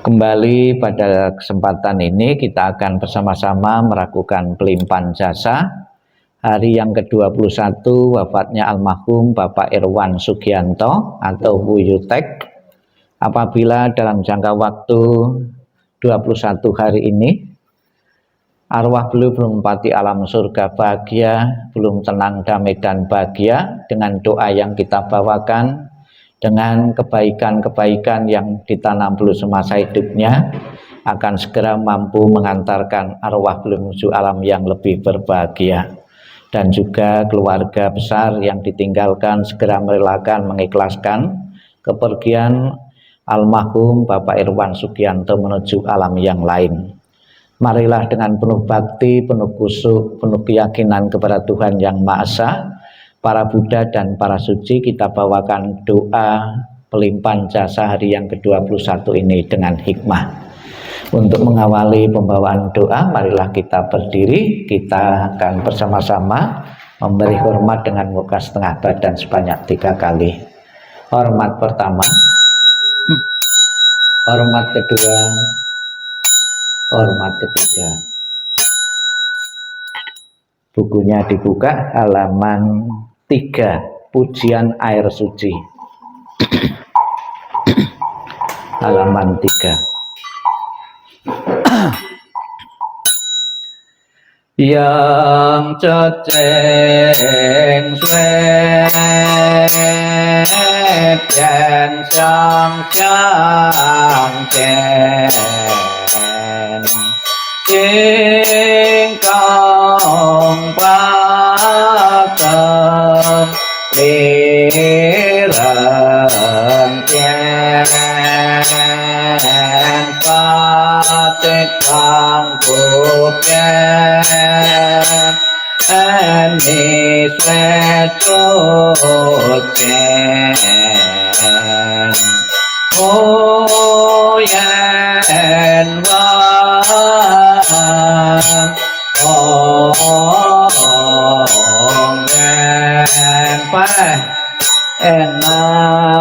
Kembali pada kesempatan ini kita akan bersama-sama melakukan pelimpahan jasa hari yang ke-21 wafatnya almarhum Bapak Irwan Sugianto atau Wuyutek. Apabila dalam jangka waktu 21 hari ini arwah beliau belum menempati alam surga bahagia, belum tenang, damai dan bahagia, dengan doa yang kita bawakan, dengan kebaikan-kebaikan yang ditanam beliau semasa hidupnya, akan segera mampu mengantarkan arwah beliau menuju alam yang lebih berbahagia. Dan juga keluarga besar yang ditinggalkan segera merelakan, mengikhlaskan kepergian almarhum Bapak Irwan Sugianto menuju alam yang lain. Marilah dengan penuh bakti, penuh khusyuk, penuh keyakinan kepada Tuhan Yang Maha Esa, para Buddha dan para suci, kita bawakan doa pelimpahan jasa hari yang ke-21 ini dengan hikmah. Untuk mengawali pembawaan doa, marilah kita berdiri, kita akan bersama-sama memberi hormat dengan muka setengah badan sebanyak 3 kali. Hormat pertama, hormat kedua, hormat ketiga. Bukunya dibuka halaman 3, pujian air suci. Halaman 3. Yang ceceng suet yang sang chen Chinh công bát tâm lý lần chen phát tích quang cuộc chen em ni xuê chốt chen ô yên vang ong đen phai en nam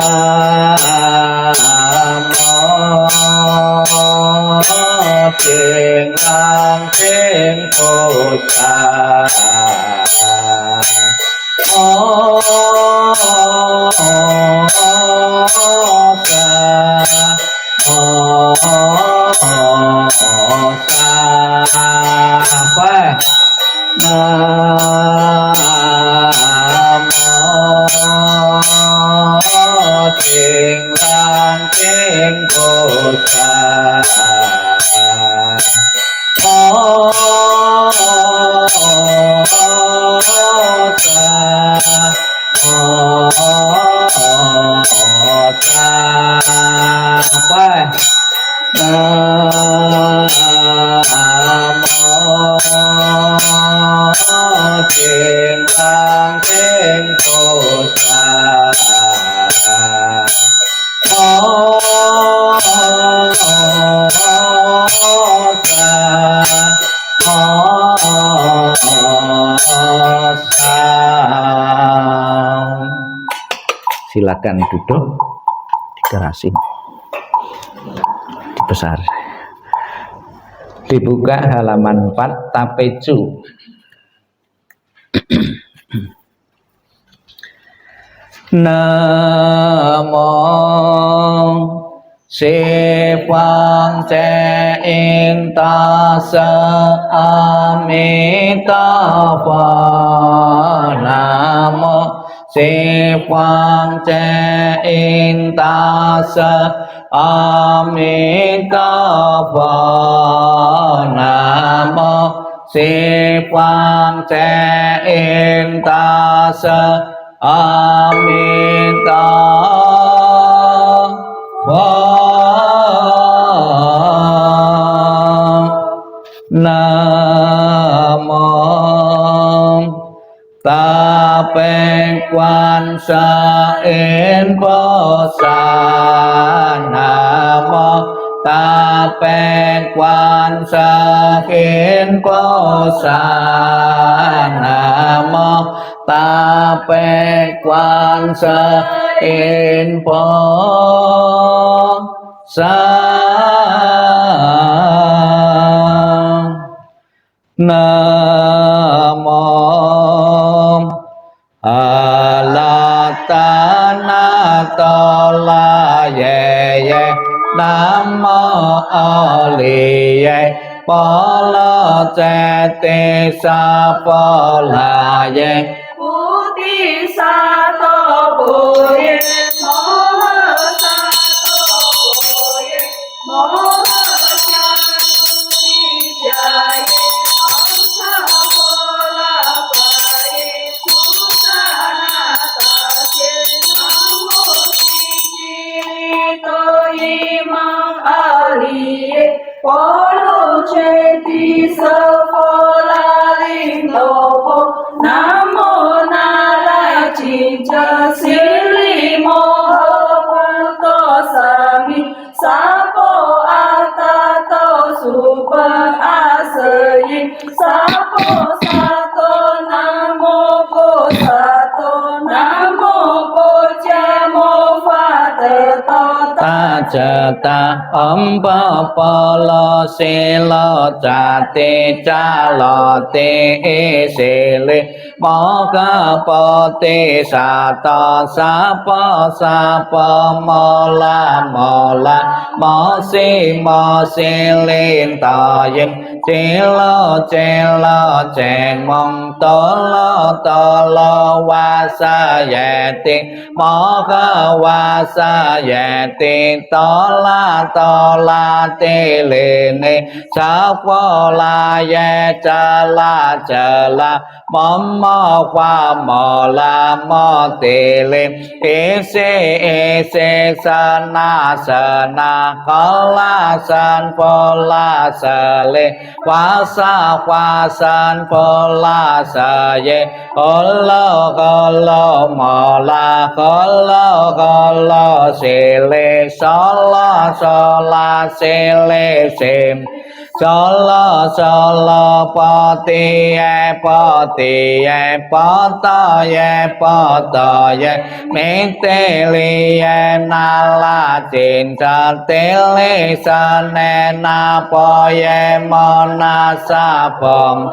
mô thiền lang thiên Bồ Tát Nam mô thiền lang thiên Bồ Tát Nam mô thiền lang thiên Bồ Tát Silakan duduk, dikerasin, dibesar. Dibuka halaman 4, Tapecu. Namo Si Quang Che In Ta Sa Amitabha. Namo Si Quang Che In Ta Sa Amitabha. Namo Si Quang Che In Ta Sa Amitabha. Namo Ta Pe Quan Sa In Bồ Sát. Namo Ta Pe Quan Sa In Bồ Sát. Namo Ta Pe Quan Sa In Bồ Sát. Namo Alatana tola ye ye Namo Aliye Pala Cete Sapola ye Puti Sato Boye Moha Sato Boye Moha Chanuti Jaye Amsa Pola Paye Susana Tasye Namo Siji Toyi Mang Aliye Polo Ceti Sapola Lindopo Namo Nara Cinca Sili Moho Puto Sami Sapo Atato Supa Asayi Sapo Sato Namo Po Sato Namo Po Jamo Fatata Tajata Ampa Pala Sila Jati Calote Sili Moga Poti Sata Sapa Sapa Mola Mola Mosi Mosi Lintayin Cilo Cilo Ceng Mong Tolo Tolo Wasayati Moga Wasayati Tola Tola Tilini Sapola Ye Jala Jala Mama Kwa Mola Motili Isi Isi Sana Sana Kala San Pola Sali Wasa Wasan Pola Saye Kolo Kolo Mola Kolo Kolo Sili Sola Sola Sili Sim Solo solo poti e poto ye mitili ye nala cinta tili sane napo ye mona sapom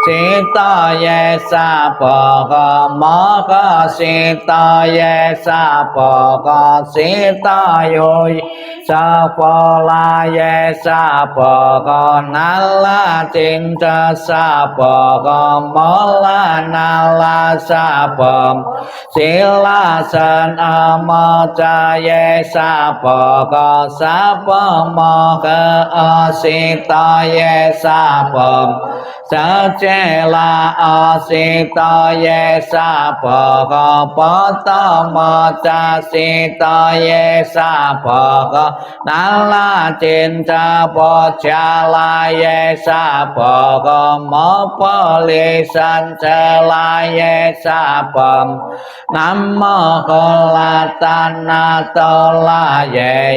Sita ye sapo maka sita ye sapo sita yoy sapo la ye sapo nala cinta sapo mola nala sapo sila san amaca ye sapo sapo moka sita ye sapo Sacela asita ye sapaga patama casita ye sapaga nala cinta pocala ye sapaga mopalisan cela ye sapam nama kolatana tola ye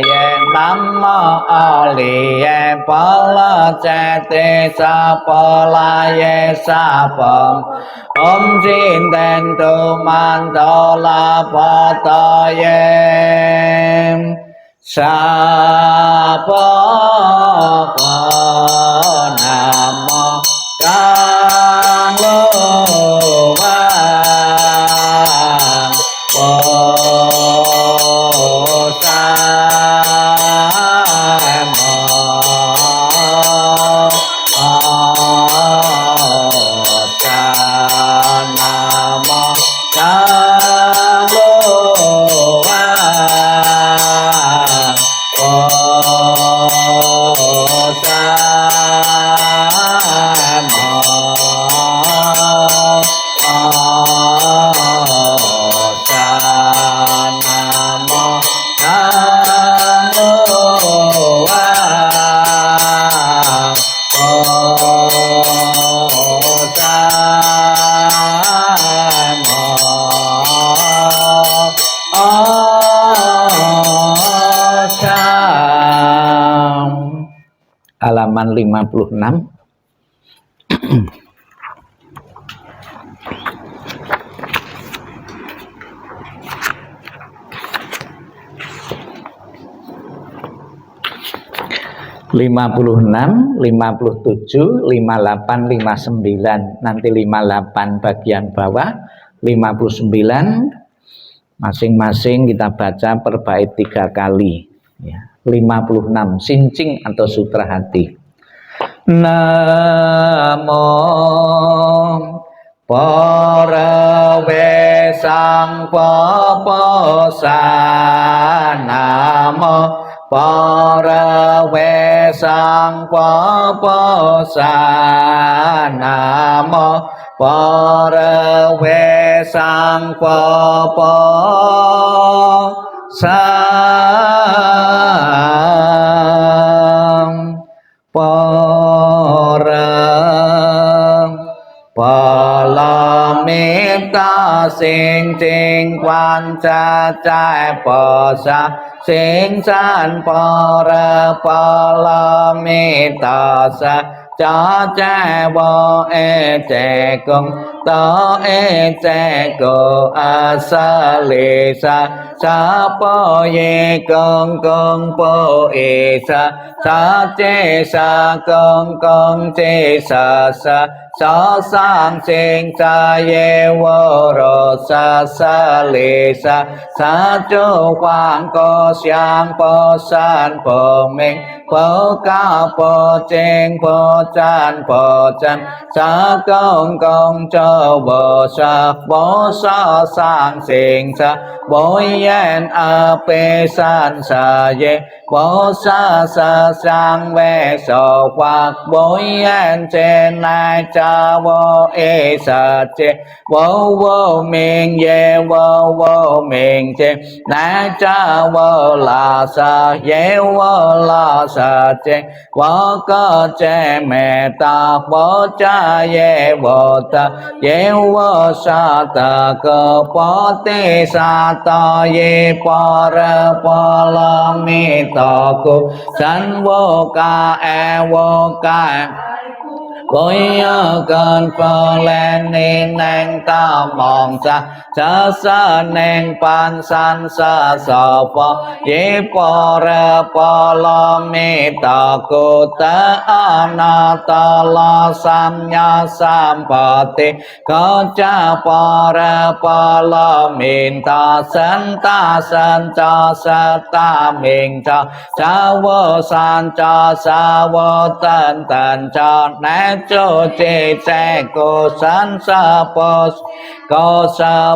nama ali ye pala cete sapala ye sapam om jin den tu mantola pata ye sapa namo kang luwang halaman 56. 56, 57, 58, 59. Nanti 58 bagian bawah, 59 masing-masing kita baca per bait 3 kali ya. 56 sincing atau sutra hati. Namo para wesang papasan, namo para wesang papasan, namo para wesang papasan, para palamita sing ting quan cha chai pa sa sing san para palamita sa cha cha bo e che công to e che co a sa le sa sa po ye công po e sa che sa công che sa sa sang sinh sa ye wo ro sa le sa chu quang co xiang po san po minh po cao po cheng po chan sa công cho bo sa sang sinh sa bo yen a pe san sa ye bo sa sang ve so quang bo yen chen nai cha wo e sa che wo minh ye wo minh che nai cha wo la sa ye wo la sa che wo co che me ta wo cha ye wo ta ye wo sa ta co po te sa ta ye pa ra pa la mi ta cô san vô ca e vô ca Bối cơn phơ lên nên nang ta mong sa nang pan san sa po ye po ra po lo mi ta cô ta ana ta la sam nya sam pa ti có cha po ra po lo min ta san cha sa ta min cha vô san cha sa vô tân cha nát cho che che cô san sa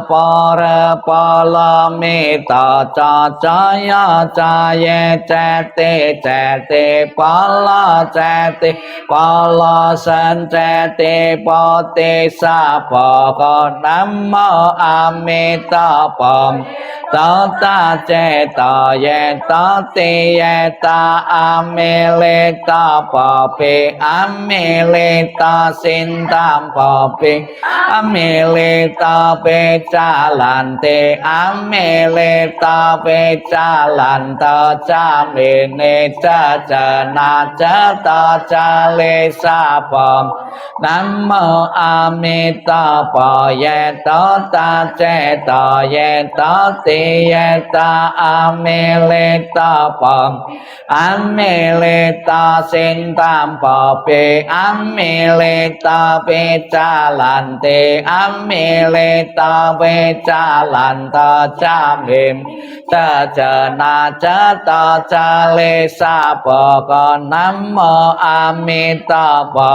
po ra po la mi ta cha ye che te pa la san che te po te sa po ko nam mô a mi ta po ta che ta ye ta te ye ta a mi le ta po pe a mi le ta sin tam po pe a mi le ta pe cha lan te a mi le ta pe cha lan ta cha mi ne cha na cha ta cha le sa po nam mô a mi ta po ye ta che ta ye ta te ye ta a mi le ta po a mi le ta sin tam po pe a mi le ta pe cha lan te a mi le ta pe cha lan ta cha mim ta na cha ta cha le sa po con nam mô a mi ta po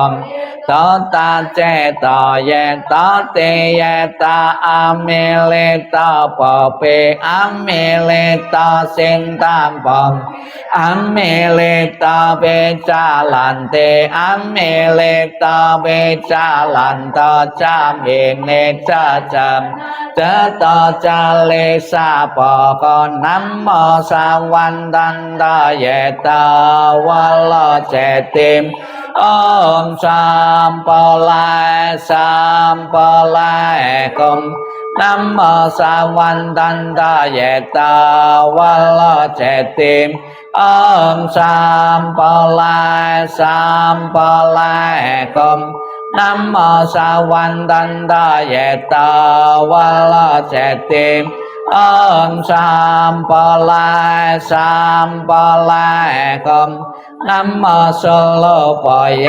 ta che ta ye ta te ye ta a mi le ta po pe a mi le ta sin tam po a mi le ta pe cha lan te a mi le ta pe cha lan ta cha mi ne cha ta cha le sa po con nam mô sa văn đan ta ye ta wa lo che tim Om Sampalaya Kum Nam mô sa văn đan ta ye ta wa lo che tim Om Sampalaya Kum Nam mô sa văn đan ta ye ta wa lo che tim Om Sampalaya Kum Namo solo poye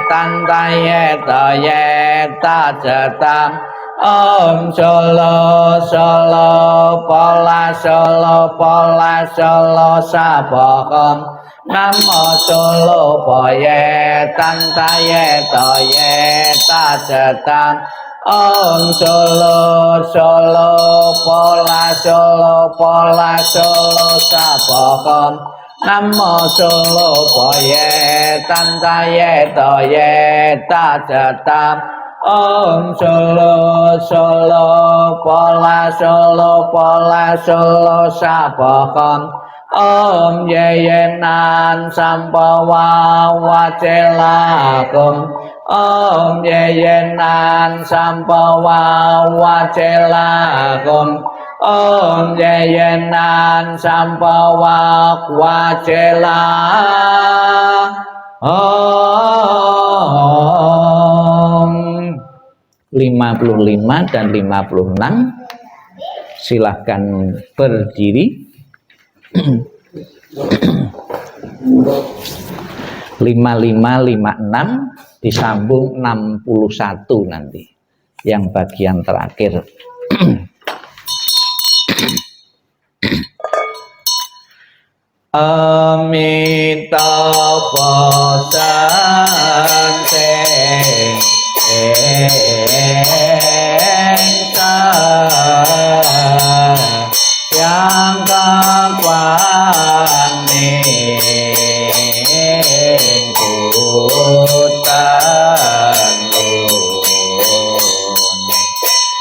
tantaye toye tajetam Om solo solo pola solo sabokom Namo solo poye tantaye toye tajetam Om solo solo pola solo sabokom Namo solo poye tantaye toye tajetam Om solo solo pola solo sabokom Om yeyenan sampawa wacelakum Om yeyenan sampawa wacelakum Om yeyenan sampawa wacela Om 55 dan 56 silahkan berdiri 55 56 disambung 61 nanti yang bagian terakhir Amitabha Sante yang kakwani kutan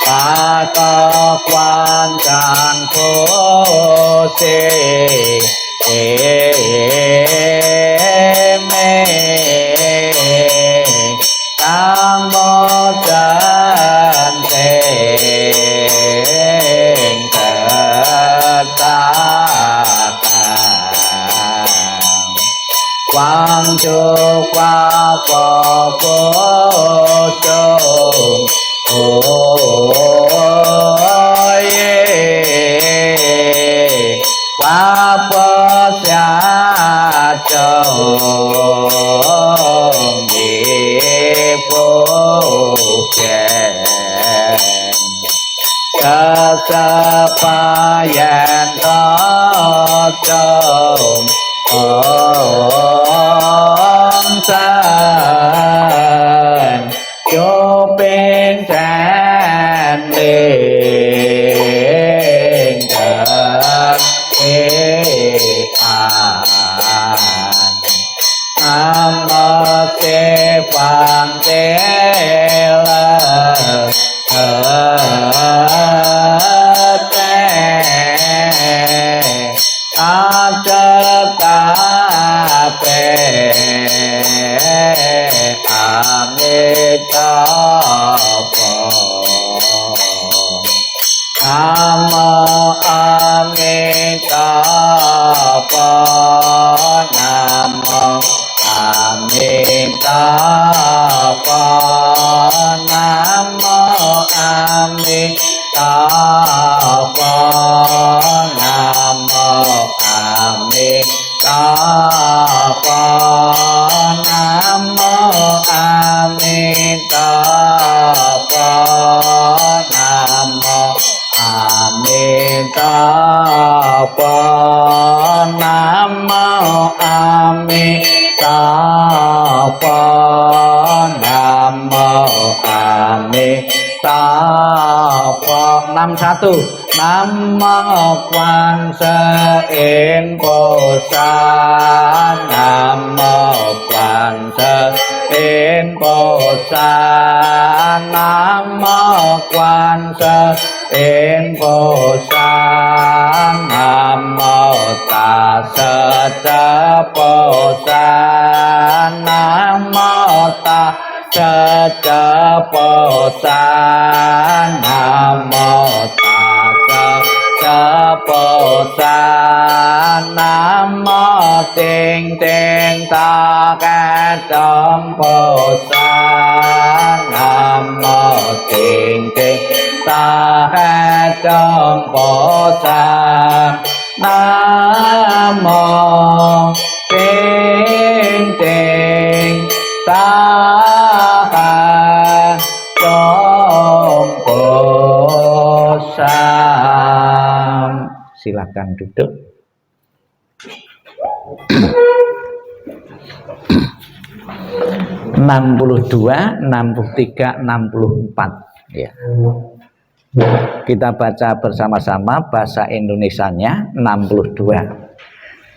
pakakwan kan kose kang boten teng ketatan quang chu qua po po chung qua po xa chung di po khen kesepayan tocong Om san chupin chan linh thật an te phàm te la Namo Amitabha Namo Amitabha Namo Amitabha Namo Amitabha Namo Amitabha Namo Amitabha Namo Amitabha Namo Amitabha 61 Namo Quan Sơ Yên Bồ Sát Namo Quan Sơ Yên Bồ Sát Namo Quan Sơ Yên Bồ Sát Namo Tassa Cha Bồ Sát Namo Tassa Cha Bồ Sát Namo Tassa Cha Bồ Sát Namo Tiên Tiên Ta Ca Trong Bồ Sát Namo Tiên Tiên Ta Ca Trong Bồ Sát Nam Mô Tiên silakan duduk. Enam puluh dua, 63, 64 ya. Kita baca bersama-sama bahasa Indonesianya 62.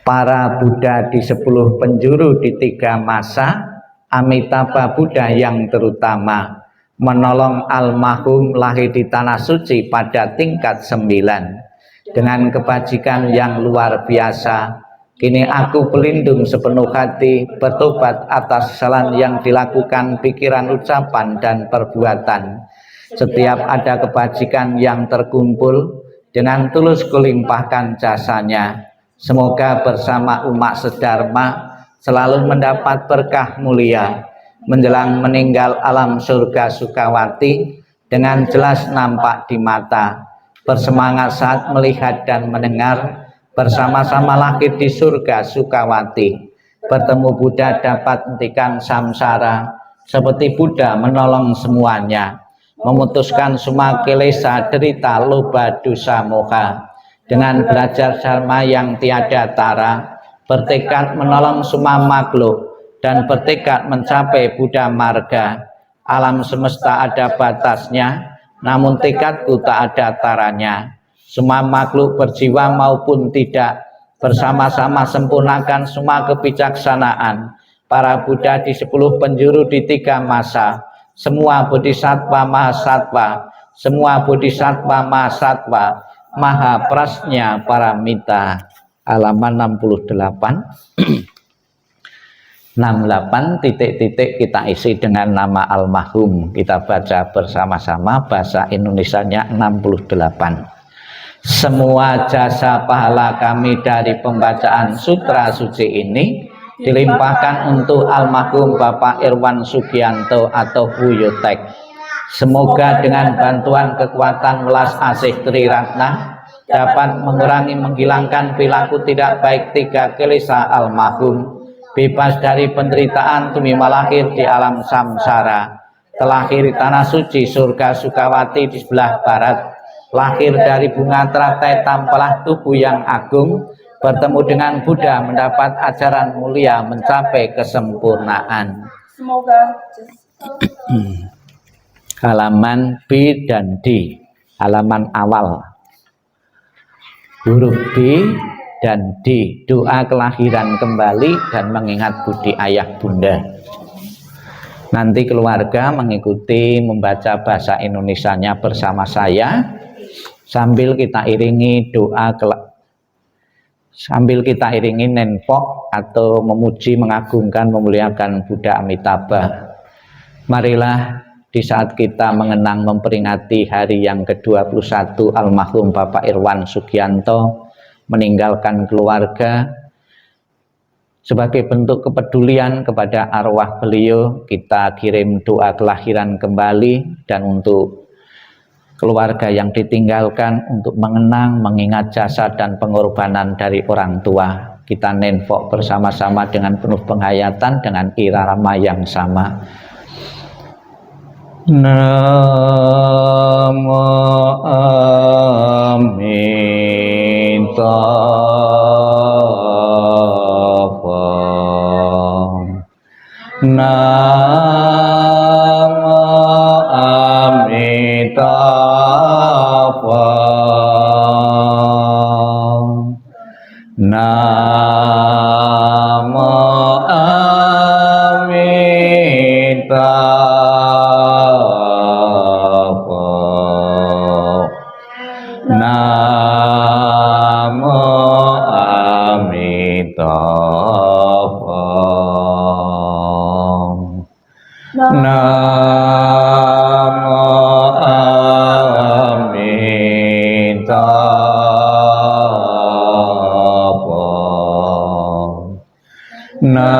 Para Buddha di 10 penjuru di 3 masa, Amitabha Buddha yang terutama, menolong almarhum lahir di tanah suci pada tingkat 9. Dengan kebajikan yang luar biasa, kini aku berlindung sepenuh hati, bertobat atas kesalahan yang dilakukan pikiran, ucapan, dan perbuatan. Setiap ada kebajikan yang terkumpul, dengan tulus kulimpahkan jasanya. Semoga bersama umat sedharma selalu mendapat berkah mulia. Menjelang meninggal alam surga Sukawati dengan jelas nampak di mata. Bersemangat saat melihat dan mendengar, bersama-sama lahir di surga Sukawati. Bertemu Buddha dapat hentikan samsara, seperti Buddha menolong semuanya. Memutuskan semua kilesa, derita, loba, dosa, moha. Dengan belajar dharma yang tiada tara, bertekad menolong semua makhluk, dan bertekad mencapai Buddha marga. Alam semesta ada batasnya, namun tekadku tak ada taranya. Semua makhluk berjiwa maupun tidak, bersama-sama sempurnakan semua kebijaksanaan. Para Buddha di 10 penjuru di 3 masa, semua bodhisattva mahasatwa, semua bodhisattva mahasatwa, maha prasnya paramita. Halaman 68. 68 titik-titik kita isi dengan nama almarhum. Kita baca bersama-sama bahasa Indonesianya 68. Semua jasa pahala kami dari pembacaan sutra suci ini dilimpahkan untuk almarhum Bapak Irwan Sugianto atau Buyotek. Semoga dengan bantuan kekuatan welas asih Triratna dapat mengurangi, menghilangkan perilaku tidak baik 3 kilesa almarhum, bebas dari penderitaan tumima lahir di alam samsara, terlahir di tanah suci surga Sukawati di sebelah barat, lahir dari bunga teratai tampalah tubuh yang agung, bertemu dengan Buddha mendapat ajaran mulia, mencapai kesempurnaan. Semoga halaman B dan D, halaman awal, huruf B dan D, doa kelahiran kembali dan mengingat budi ayah bunda. Nanti keluarga mengikuti membaca bahasa Indonesianya bersama saya, sambil kita iringi doa sambil kita iringi nenpok atau memuji, mengagungkan, memuliakan Buddha Amitabha. Marilah di saat kita mengenang memperingati hari yang ke-21 almarhum Bapak Irwan Sugianto meninggalkan keluarga, sebagai bentuk kepedulian kepada arwah beliau, kita kirim doa kelahiran kembali, dan untuk keluarga yang ditinggalkan untuk mengenang, mengingat jasa dan pengorbanan dari orang tua. Kita nenfok bersama-sama dengan penuh penghayatan dengan irama yang sama. Namo Amitabha. Namo Amitabha. Namo Amitabha. Namo Amitabha. Namo Amitabha. Namo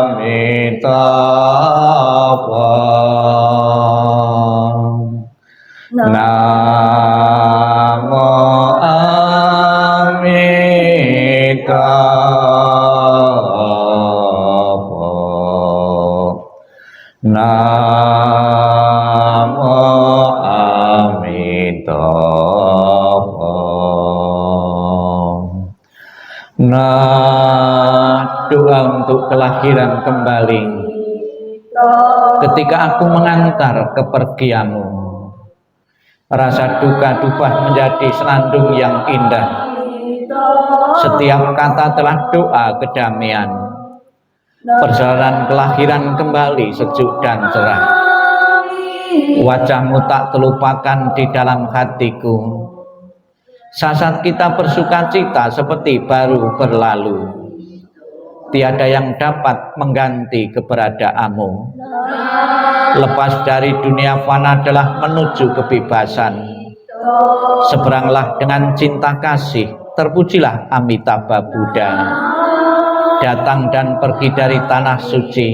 Amitabha. Namo Amitabha. Namo Amitabha. Nah, doa untuk kelahiran kembali. Ketika aku mengantar kepergianmu, rasa duka duka menjadi senandung yang indah. Setiap kata telah doa kedamaian. Perjalanan kelahiran kembali sejuk dan cerah. Wajahmu tak terlupakan di dalam hatiku. Saat kita bersuka cita seperti baru berlalu. Tiada yang dapat mengganti keberadaanmu. Lepas dari dunia fana adalah menuju kebebasan. Seberanglah dengan cinta kasih, terpujilah Amitabha Buddha. Datang dan pergi dari tanah suci,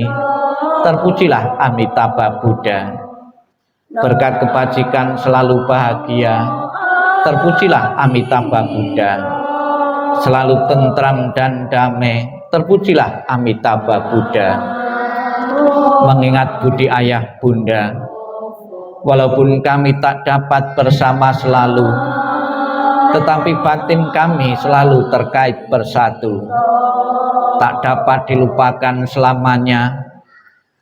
terpujilah Amitabha Buddha. Berkat kebajikan selalu bahagia, terpujilah Amitabha Buddha. Selalu tentram dan damai, terpujilah Amitabha Buddha. Mengingat budi ayah bunda, walaupun kami tak dapat bersama selalu, tetapi batin kami selalu terkait bersatu. Tak dapat dilupakan selamanya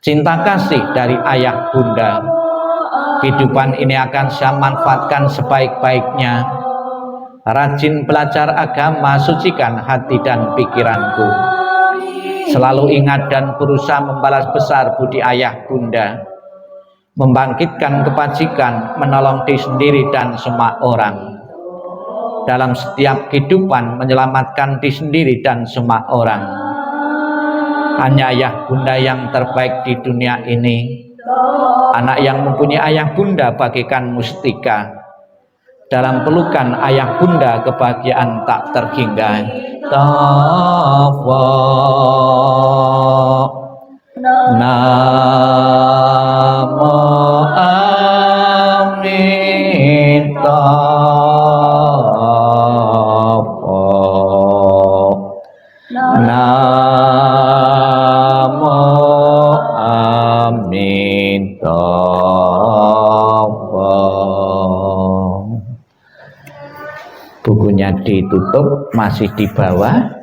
cinta kasih dari ayah bunda. Kehidupan ini akan saya manfaatkan sebaik-baiknya. Rajin belajar agama, sucikan hati dan pikiranku. Selalu ingat dan berusaha membalas besar budi ayah bunda. Membangkitkan kebajikan, menolong diri sendiri dan semua orang. Dalam setiap kehidupan menyelamatkan diri sendiri dan semua orang. Hanya ayah bunda yang terbaik di dunia ini. Anak yang mempunyai ayah bunda bagaikan mustika. Dalam pelukan ayah bunda kebahagiaan tak terhingga. Tava Namo Amitabha Namo Amitabha. Bukunya ditutup, masih di bawah.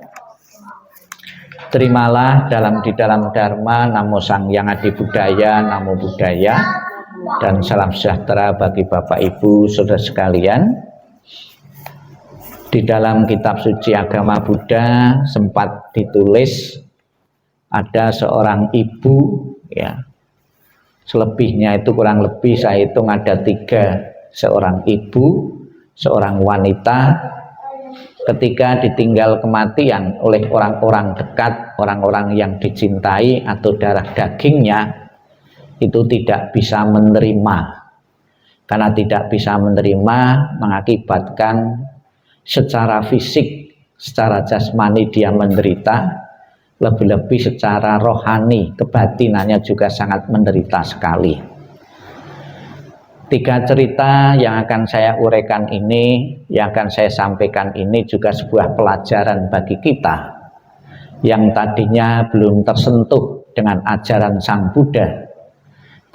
Terimalah di dalam Dharma, Namo Sang Hyang Adi Budaya, Namo Buddhaya, dan salam sejahtera bagi Bapak Ibu saudara sekalian. Di dalam kitab suci agama Buddha sempat ditulis ada seorang ibu, ya, selebihnya itu kurang lebih saya hitung ada 3, seorang ibu, seorang wanita. Ketika ditinggal kematian oleh orang-orang dekat, orang-orang yang dicintai atau darah dagingnya, itu tidak bisa menerima. Karena tidak bisa menerima mengakibatkan secara fisik, secara jasmani dia menderita, lebih-lebih secara rohani, kebatinannya juga sangat menderita sekali. 3 cerita yang akan saya uraikan ini, yang akan saya sampaikan ini juga sebuah pelajaran bagi kita yang tadinya belum tersentuh dengan ajaran Sang Buddha,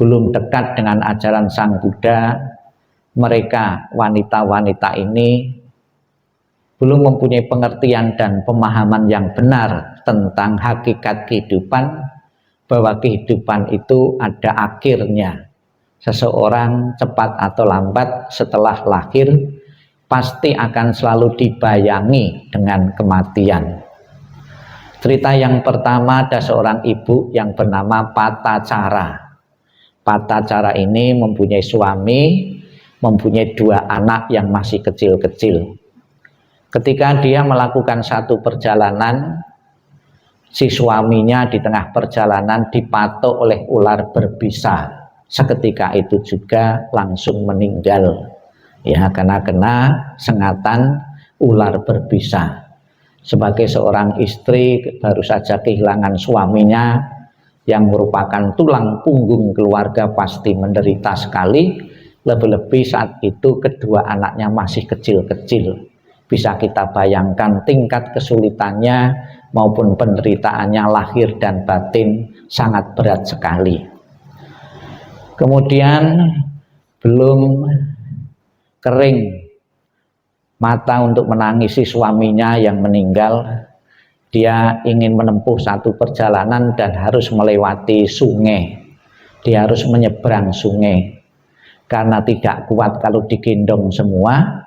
belum dekat dengan ajaran Sang Buddha. Mereka, wanita-wanita ini, belum mempunyai pengertian dan pemahaman yang benar tentang hakikat kehidupan, bahwa kehidupan itu ada akhirnya. Seseorang cepat atau lambat setelah lahir pasti akan selalu dibayangi dengan kematian. Cerita yang pertama ada seorang ibu yang bernama Patacara. Patacara ini mempunyai suami, mempunyai 2 anak yang masih kecil-kecil. Ketika dia melakukan satu perjalanan, si suaminya di tengah perjalanan dipatok oleh ular berbisa. Seketika itu juga langsung meninggal, ya, karena kena sengatan ular berbisa. Sebagai seorang istri baru saja kehilangan suaminya yang merupakan tulang punggung keluarga, pasti menderita sekali. Lebih-lebih saat itu kedua anaknya masih kecil-kecil. Bisa kita bayangkan tingkat kesulitannya maupun penderitaannya lahir dan batin sangat berat sekali. Kemudian belum kering mata untuk menangisi suaminya yang meninggal, dia ingin menempuh satu perjalanan dan harus melewati sungai. Dia harus menyeberang sungai. Karena tidak kuat kalau digendong semua,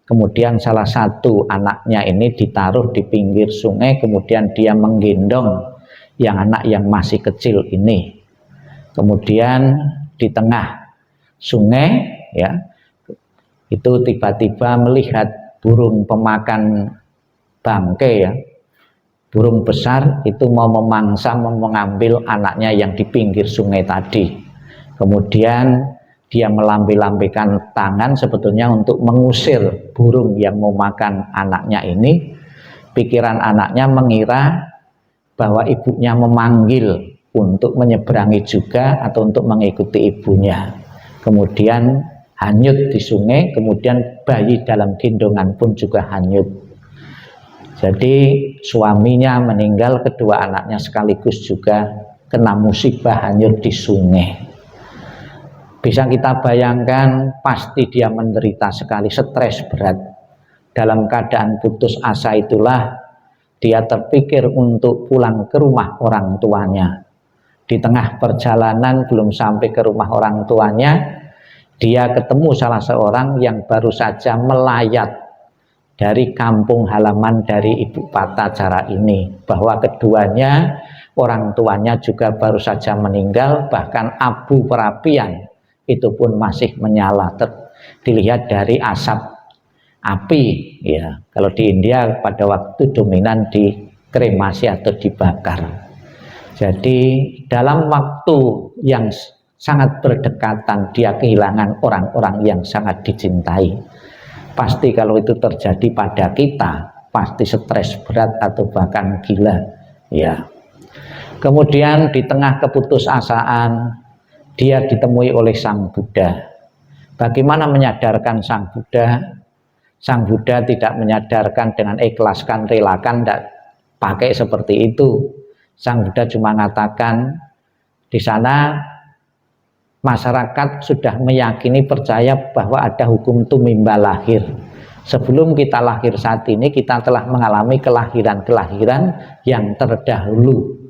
kemudian salah satu anaknya ini ditaruh di pinggir sungai, kemudian dia menggendong yang anak yang masih kecil ini. Kemudian di tengah sungai, ya, itu tiba-tiba melihat burung pemakan bangkai, ya, burung besar itu mau memangsa, mau mengambil anaknya yang di pinggir sungai tadi. Kemudian dia melambai-lambaikan tangan sebetulnya untuk mengusir burung yang mau makan anaknya ini. Pikiran anaknya mengira bahwa ibunya memanggil untuk menyeberangi juga atau untuk mengikuti ibunya. Kemudian hanyut di sungai, kemudian bayi dalam gendongan pun juga hanyut. Jadi suaminya meninggal, kedua anaknya sekaligus juga kena musibah hanyut di sungai. Bisa kita bayangkan, pasti dia menderita sekali, stres berat. Dalam keadaan putus asa itulah dia terpikir untuk pulang ke rumah orang tuanya. Di tengah perjalanan belum sampai ke rumah orang tuanya, dia ketemu salah seorang yang baru saja melayat dari kampung halaman dari Ibu Patacara ini, bahwa keduanya orang tuanya juga baru saja meninggal, bahkan abu perapian itu pun masih menyala, dilihat dari asap api, ya. Kalau di India pada waktu dominan dikremasi atau dibakar. Jadi dalam waktu yang sangat berdekatan dia kehilangan orang-orang yang sangat dicintai. Pasti kalau itu terjadi pada kita, pasti stres berat atau bahkan gila, ya. Kemudian di tengah keputusasaan dia ditemui oleh Sang Buddha. Bagaimana menyadarkan Sang Buddha? Sang Buddha tidak menyadarkan dengan ikhlaskan, relakan, tidak pakai seperti itu. Sang Buddha cuma mengatakan di sana masyarakat sudah meyakini, percaya bahwa ada hukum tumimba lahir. Sebelum kita lahir saat ini, kita telah mengalami kelahiran-kelahiran yang terdahulu.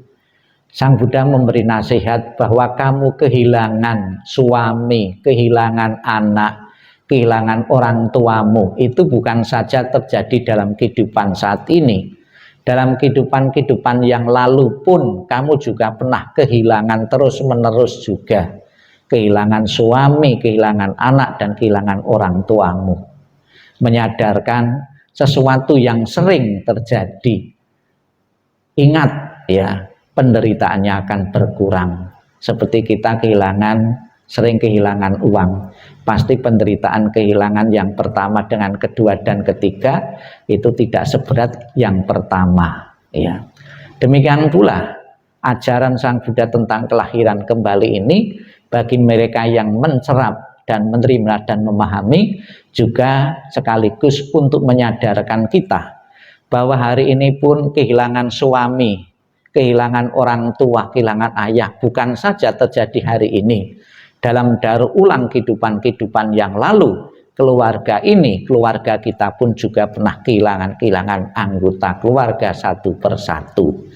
Sang Buddha memberi nasihat bahwa kamu kehilangan suami, kehilangan anak, kehilangan orang tuamu, itu bukan saja terjadi dalam kehidupan saat ini. Dalam kehidupan-kehidupan yang lalu pun kamu juga pernah kehilangan terus-menerus juga. Kehilangan suami, kehilangan anak, dan kehilangan orang tuamu. Menyadarkan sesuatu yang sering terjadi. Ingat, ya, penderitaannya akan berkurang. Seperti kita sering kehilangan uang, pasti penderitaan kehilangan yang pertama dengan kedua dan ketiga itu tidak seberat yang pertama, ya. Demikian pula ajaran Sang Buddha tentang kelahiran kembali ini bagi mereka yang mencerap dan menerima dan memahami, juga sekaligus untuk menyadarkan kita bahwa hari ini pun kehilangan suami, kehilangan orang tua, kehilangan ayah bukan saja terjadi hari ini. Dalam daur ulang kehidupan-kehidupan yang lalu, keluarga ini, keluarga kita pun juga pernah kehilangan anggota keluarga satu persatu.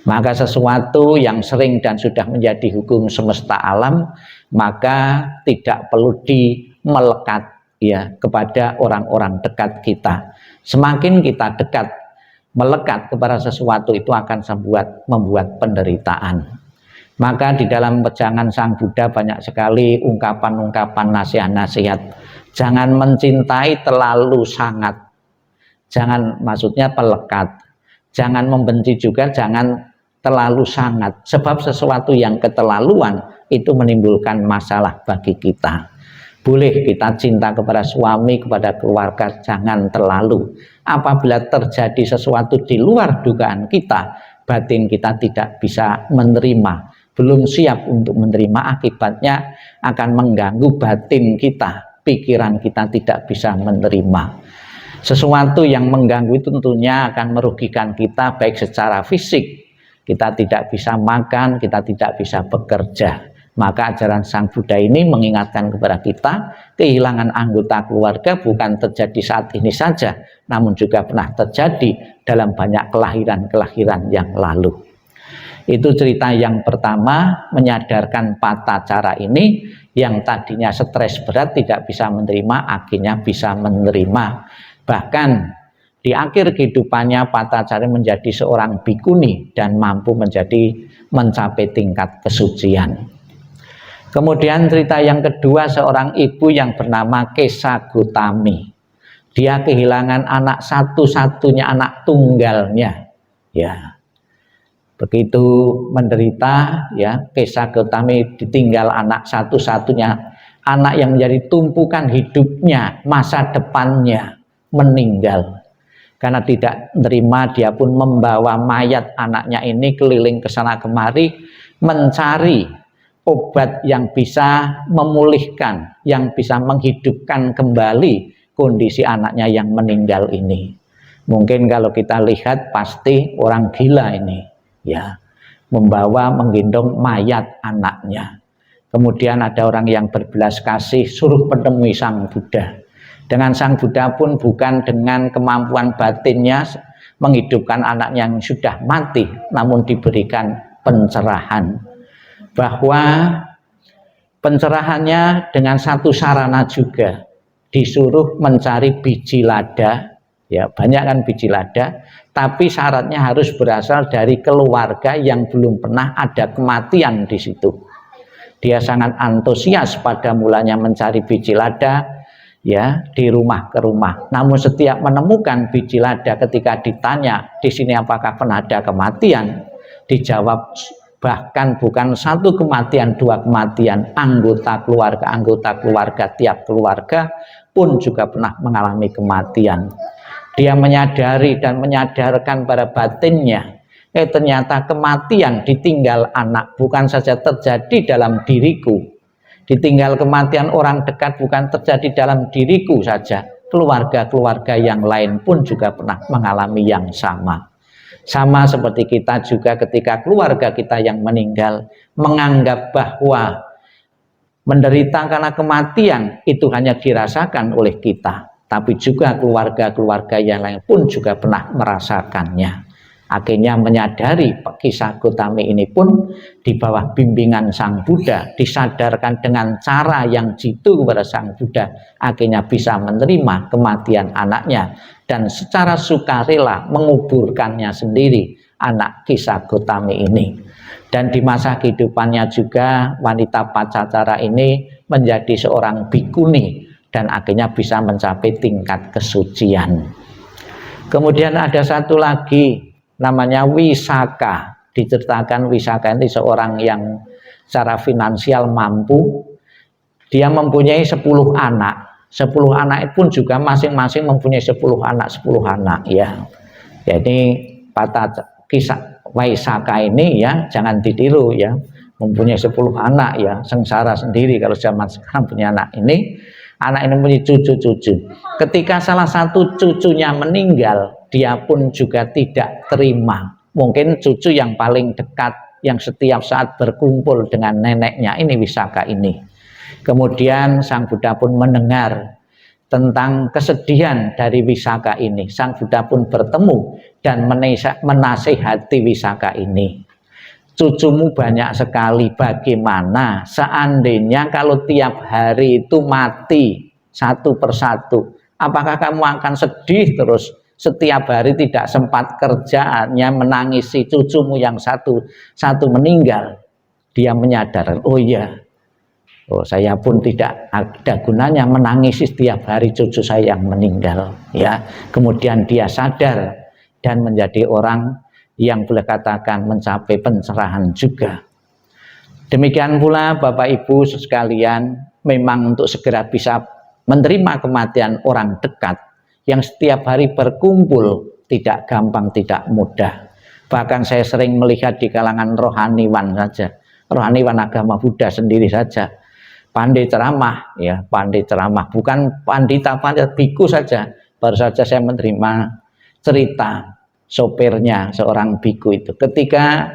Maka sesuatu yang sering dan sudah menjadi hukum semesta alam, maka tidak perlu dimelekat, ya, kepada orang-orang dekat kita. Semakin kita dekat, melekat kepada sesuatu, itu akan membuat penderitaan. Maka di dalam pejangan Sang Buddha banyak sekali ungkapan-ungkapan nasihat-nasihat. Jangan mencintai terlalu sangat, jangan, maksudnya pelekat. Jangan membenci juga, jangan terlalu sangat. Sebab sesuatu yang keterlaluan itu menimbulkan masalah bagi kita. Boleh kita cinta kepada suami, kepada keluarga, jangan terlalu. Apabila terjadi sesuatu di luar dugaan kita, batin kita tidak bisa menerima, belum siap untuk menerima, akibatnya akan mengganggu batin kita, pikiran kita tidak bisa menerima. Sesuatu yang mengganggu itu tentunya akan merugikan kita, baik secara fisik, kita tidak bisa makan, kita tidak bisa bekerja. Maka ajaran Sang Buddha ini mengingatkan kepada kita, kehilangan anggota keluarga bukan terjadi saat ini saja, namun juga pernah terjadi dalam banyak kelahiran-kelahiran yang lalu. Itu cerita yang pertama, menyadarkan patacara ini yang tadinya stres berat tidak bisa menerima, akhirnya bisa menerima. Bahkan di akhir kehidupannya patacara menjadi seorang bhikkhuni dan mampu mencapai tingkat kesucian. Kemudian cerita yang kedua, seorang ibu yang bernama Kesa Gotami. Dia kehilangan anak satu-satunya, anak tunggalnya. Ya, begitu menderita, ya, Kesa Gotami ditinggal anak satu-satunya, anak yang menjadi tumpukan hidupnya, masa depannya, meninggal. Karena tidak menerima, dia pun membawa mayat anaknya ini keliling ke sana kemari mencari obat yang bisa memulihkan, yang bisa menghidupkan kembali kondisi anaknya yang meninggal ini. Mungkin kalau kita lihat pasti orang gila ini, ya, menggendong mayat anaknya. Kemudian ada orang yang berbelas kasih suruh menemui Sang Buddha. Dengan Sang Buddha pun bukan dengan kemampuan batinnya menghidupkan anak yang sudah mati, namun diberikan pencerahan. Bahwa pencerahannya dengan satu sarana juga, disuruh mencari biji lada, ya, banyak kan biji lada, tapi syaratnya harus berasal dari keluarga yang belum pernah ada kematian di situ. Dia sangat antusias pada mulanya mencari biji lada, ya, di rumah ke rumah. Namun setiap menemukan biji lada, ketika ditanya di sini apakah pernah ada kematian, dijawab bahkan bukan satu kematian, dua kematian, anggota keluarga, tiap keluarga pun juga pernah mengalami kematian. Dia menyadari dan menyadarkan pada batinnya, ternyata kematian ditinggal anak bukan saja terjadi dalam diriku, ditinggal kematian orang dekat bukan terjadi dalam diriku saja, keluarga-keluarga yang lain pun juga pernah mengalami yang sama. Sama seperti kita juga ketika keluarga kita yang meninggal menganggap bahwa menderita karena kematian itu hanya dirasakan oleh kita, tapi juga keluarga-keluarga yang lain pun juga pernah merasakannya. Akhirnya menyadari kisah Gotami ini pun di bawah bimbingan Sang Buddha, disadarkan dengan cara yang jitu kepada Sang Buddha, akhirnya bisa menerima kematian anaknya dan secara sukarela menguburkannya sendiri anak kisah Gotami ini. Dan di masa kehidupannya juga wanita Pacacara ini menjadi seorang bhikkhuni dan akhirnya bisa mencapai tingkat kesucian. Kemudian ada satu lagi namanya Wisaka. Diceritakan Wisaka ini seorang yang secara finansial mampu. Dia mempunyai 10 anak. 10 anak pun juga masing-masing mempunyai 10 anak ya. Jadi kisah Wisaka ini ya jangan ditiru ya, mempunyai 10 anak ya, sengsara sendiri kalau zaman sekarang punya anak ini. Anak ini punya cucu-cucu. Ketika salah satu cucunya meninggal, dia pun juga tidak terima. Mungkin cucu yang paling dekat, yang setiap saat berkumpul dengan neneknya ini, Wisaka ini. Kemudian Sang Buddha pun mendengar tentang kesedihan dari Wisaka ini. Sang Buddha pun bertemu dan menasihati Wisaka ini. Cucumu banyak sekali, bagaimana seandainya kalau tiap hari itu mati satu persatu? Apakah kamu akan sedih terus setiap hari tidak sempat kerjaannya menangisi cucumu yang satu meninggal? Dia menyadar, oh iya, saya pun tidak ada gunanya menangisi setiap hari cucu saya yang meninggal. Ya, kemudian dia sadar dan menjadi orang yang boleh katakan mencapai pencerahan juga. Demikian pula Bapak Ibu sekalian, memang untuk segera bisa menerima kematian orang dekat yang setiap hari berkumpul tidak gampang, tidak mudah. Bahkan saya sering melihat di kalangan rohaniwan saja, rohaniwan agama Buddha sendiri saja, pandai ceramah ya, pandai ceramah, bukan pandita biku saja. Baru saja saya menerima cerita sopirnya seorang biku itu, ketika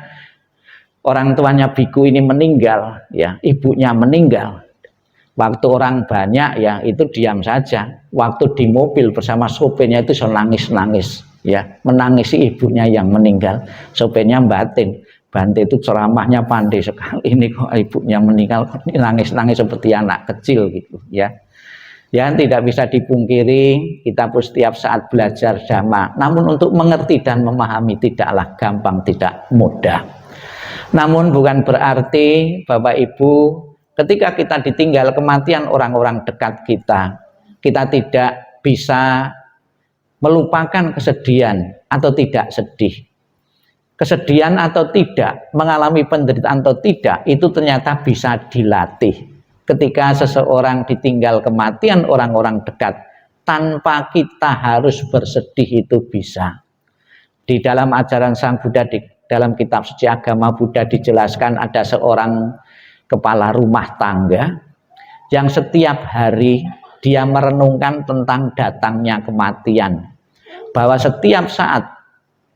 orang tuanya biku ini meninggal, ya, ibunya meninggal. Waktu orang banyak ya itu diam saja. Waktu di mobil bersama sopirnya itu nangis-nangis, ya, menangisi ibunya yang meninggal. Sopirnya batin, Bante itu ceramahnya pandai sekali. Ini kok ibunya meninggal, ini nangis-nangis seperti anak kecil gitu, ya. Ya, tidak bisa dipungkiri kita pun setiap saat belajar dhamma. Namun untuk mengerti dan memahami tidaklah gampang, tidak mudah. Namun bukan berarti Bapak Ibu ketika kita ditinggal kematian orang-orang dekat kita, kita tidak bisa melupakan kesedihan atau tidak sedih. Kesedihan atau tidak, mengalami penderitaan atau tidak, itu ternyata bisa dilatih. Ketika seseorang ditinggal kematian orang-orang dekat, tanpa kita harus bersedih itu bisa. Di dalam ajaran Sang Buddha, di dalam kitab suci agama Buddha dijelaskan ada seorang kepala rumah tangga yang setiap hari dia merenungkan tentang datangnya kematian, bahwa setiap saat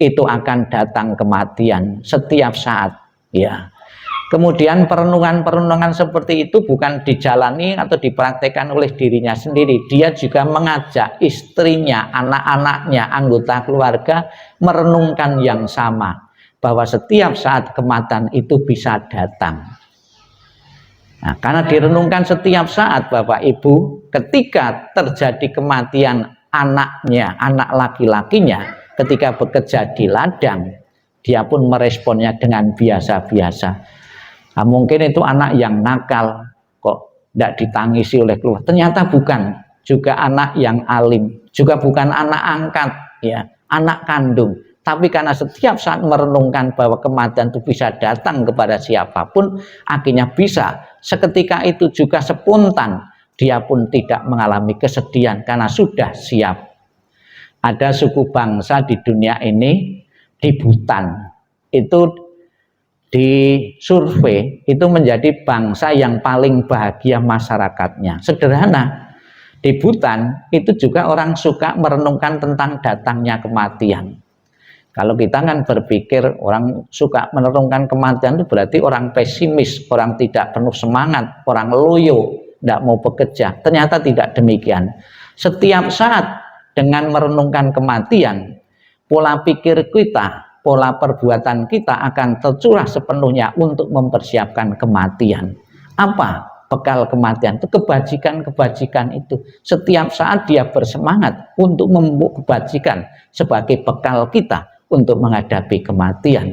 itu akan datang kematian, setiap saat, ya. Kemudian perenungan-perenungan seperti itu bukan dijalani atau dipraktekkan oleh dirinya sendiri, dia juga mengajak istrinya, anak-anaknya, anggota keluarga merenungkan yang sama, bahwa setiap saat kematian itu bisa datang. Nah, karena direnungkan setiap saat Bapak Ibu, ketika terjadi kematian anaknya, anak laki-lakinya, ketika bekerja di ladang, dia pun meresponnya dengan biasa-biasa. Nah, mungkin itu anak yang nakal, kok tidak ditangisi oleh keluarga. Ternyata bukan, juga anak yang alim, juga bukan anak angkat, ya, anak kandung. Tapi karena setiap saat merenungkan bahwa kematian itu bisa datang kepada siapapun, akhirnya bisa seketika itu juga spontan, dia pun tidak mengalami kesedihan karena sudah siap. Ada suku bangsa di dunia ini, di Bhutan, itu disurvei itu menjadi bangsa yang paling bahagia masyarakatnya. Sederhana, di Bhutan itu juga orang suka merenungkan tentang datangnya kematian. Kalau kita kan berpikir orang suka merenungkan kematian itu berarti orang pesimis, orang tidak penuh semangat, orang loyo, tidak mau bekerja. Ternyata tidak demikian. Setiap saat dengan merenungkan kematian, pola pikir kita, pola perbuatan kita akan tercurah sepenuhnya untuk mempersiapkan kematian. Apa bekal kematian? Itu kebajikan-kebajikan itu. Setiap saat dia bersemangat untuk membuat kebajikan sebagai bekal kita untuk menghadapi kematian.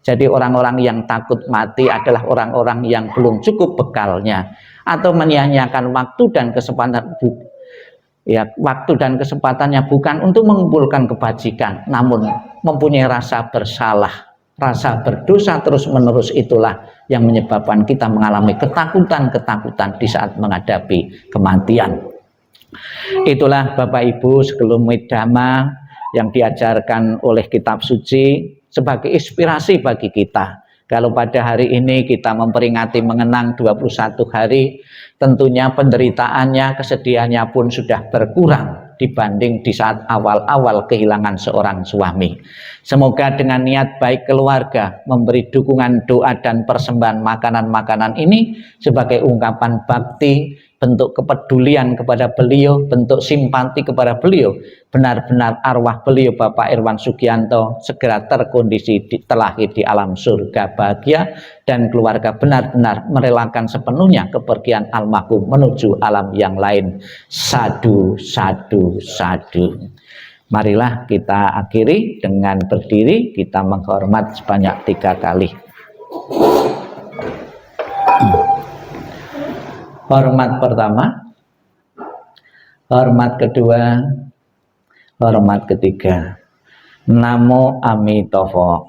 Jadi orang-orang yang takut mati adalah orang-orang yang belum cukup bekalnya atau menyia-nyiakan waktu dan kesempatan. Ya, waktu dan kesempatannya bukan untuk mengumpulkan kebajikan, namun mempunyai rasa bersalah, rasa berdosa terus-menerus. Itulah yang menyebabkan kita mengalami ketakutan-ketakutan di saat menghadapi kematian. Itulah Bapak Ibu sekelumit dhamma yang diajarkan oleh kitab suci sebagai inspirasi bagi kita. Kalau pada hari ini kita memperingati mengenang 21 hari, tentunya penderitaannya, kesedihannya pun sudah berkurang dibanding di saat awal-awal kehilangan seorang suami. Semoga dengan niat baik keluarga memberi dukungan doa dan persembahan makanan-makanan ini sebagai ungkapan bakti, bentuk kepedulian kepada beliau, bentuk simpati kepada beliau, benar-benar arwah beliau Bapak Irwan Sugianto segera terkondisi terlahir di alam surga bahagia, dan keluarga benar-benar merelakan sepenuhnya kepergian almarhum menuju alam yang lain. Sadu, sadu, sadu. Marilah kita akhiri dengan berdiri, kita menghormat sebanyak 3 kali. Hormat pertama, hormat kedua, hormat ketiga. Namo Amitofo.